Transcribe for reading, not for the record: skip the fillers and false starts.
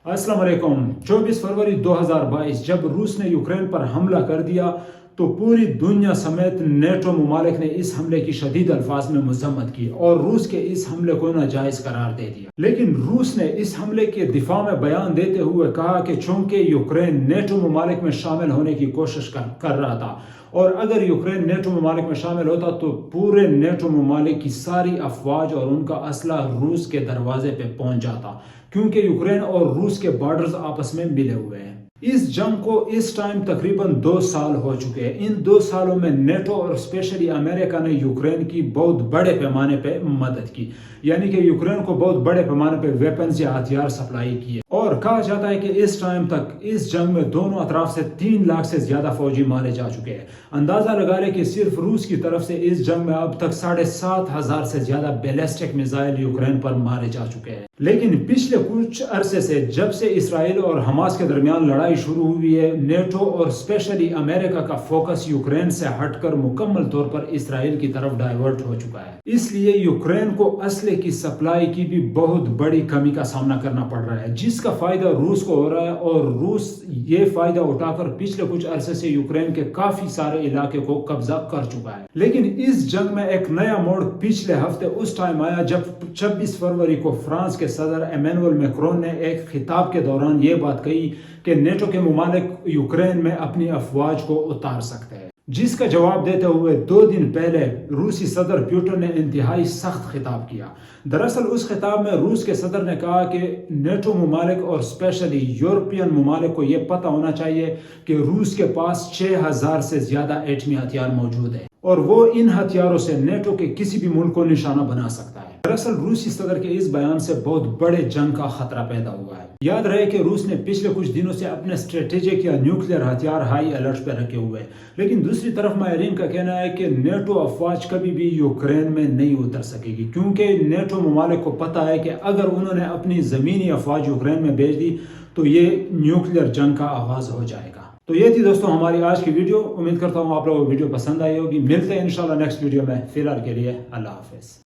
السلام علیکم۔ 24 فروری 2022 جب روس نے یوکرین پر حملہ کر دیا تو پوری دنیا سمیت نیٹو ممالک نے اس حملے کی شدید الفاظ میں مذمت کی اور روس کے اس حملے کو ناجائز قرار دے دیا۔ لیکن روس نے اس حملے کے دفاع میں بیان دیتے ہوئے کہا کہ چونکہ یوکرین نیٹو ممالک میں شامل ہونے کی کوشش کر رہا تھا اور اگر یوکرین نیٹو ممالک میں شامل ہوتا تو پورے نیٹو ممالک کی ساری افواج اور ان کا اسلحہ روس کے دروازے پہ پہنچ جاتا، کیونکہ یوکرین اور روس کے بارڈرز آپس میں ملے ہوئے ہیں۔ اس جنگ کو اس ٹائم تقریباً 2 سال ہو چکے ہیں۔ ان 2 سالوں میں نیٹو اور اسپیشلی امریکہ نے یوکرین کی بہت بڑے پیمانے پہ مدد کی، یعنی کہ یوکرین کو بہت بڑے پیمانے پہ ویپنز یا ہتھیار سپلائی کیے، اور کہا جاتا ہے کہ اس ٹائم تک اس جنگ میں دونوں اطراف سے 3 لاکھ سے زیادہ فوجی مارے جا چکے ہیں۔ اندازہ لگا لیں کہ صرف روس کی طرف سے اس جنگ میں اب تک 7,500 سے زیادہ بیلسٹک میزائل یوکرین پر مارے جا چکے ہیں۔ لیکن پچھلے کچھ عرصے سے جب سے اسرائیل اور حماس کے درمیان لڑائی شروع ہوئی ہے، نیٹو اور اسپیشلی امریکہ کا فوکس یوکرین سے ہٹ کر مکمل طور پر اسرائیل کی طرف ڈائیورٹ ہو چکا ہے۔ اس لیے یوکرین کو اسلحے کی سپلائی کی بھی بہت بڑی کمی کا سامنا کرنا پڑ رہا ہے، جس کا فائدہ روس کو ہو رہا ہے، اور روس یہ فائدہ اٹھا کر پچھلے کچھ عرصے سے یوکرین کے کافی سارے علاقے کو قبضہ کر چکا ہے۔ لیکن اس جنگ میں ایک نیا موڑ پچھلے ہفتے اس ٹائم آیا جب 26 فروری کو فرانس کے صدر ایمینوئل میکرون نے ایک خطاب کے دوران یہ بات کہی کہ نیٹو کے ممالک یوکرین میں اپنی افواج کو اتار سکتے ہیں، جس کا جواب دیتے ہوئے 2 دن پہلے روسی صدر پیوٹن نے انتہائی سخت خطاب کیا۔ دراصل اس خطاب میں روس کے صدر نے کہا کہ نیٹو ممالک اور اسپیشلی یورپین ممالک کو یہ پتہ ہونا چاہیے کہ روس کے پاس 6,000 سے زیادہ ایٹمی ہتھیار موجود ہیں، اور وہ ان ہتھیاروں سے نیٹو کے کسی بھی ملک کو نشانہ بنا سکتا ہے۔ دراصل روسی صدر کے اس بیان سے بہت بڑے جنگ کا خطرہ پیدا ہوا ہے۔ یاد رہے کہ روس نے پچھلے کچھ دنوں سے اپنے اسٹریٹجک یا نیوکلیئر ہتھیار ہائی الرٹ پہ رکھے ہوئے ہیں، لیکن دوسری طرف ماہرین کا کہنا ہے کہ نیٹو افواج کبھی بھی یوکرین میں نہیں اتر سکے گی، کیونکہ نیٹو ممالک کو پتہ ہے کہ اگر انہوں نے اپنی زمینی افواج یوکرین میں بھیج دی تو یہ نیوکلیئر جنگ کا آغاز ہو جائے گا۔ تو یہ تھی دوستوں ہماری آج کی ویڈیو۔ امید کرتا ہوں آپ لوگوں کو ویڈیو پسند آئی ہوگی۔ ملتے ہیں انشاءاللہ نیکسٹ ویڈیو میں۔ فی الحال کے لیے اللہ حافظ۔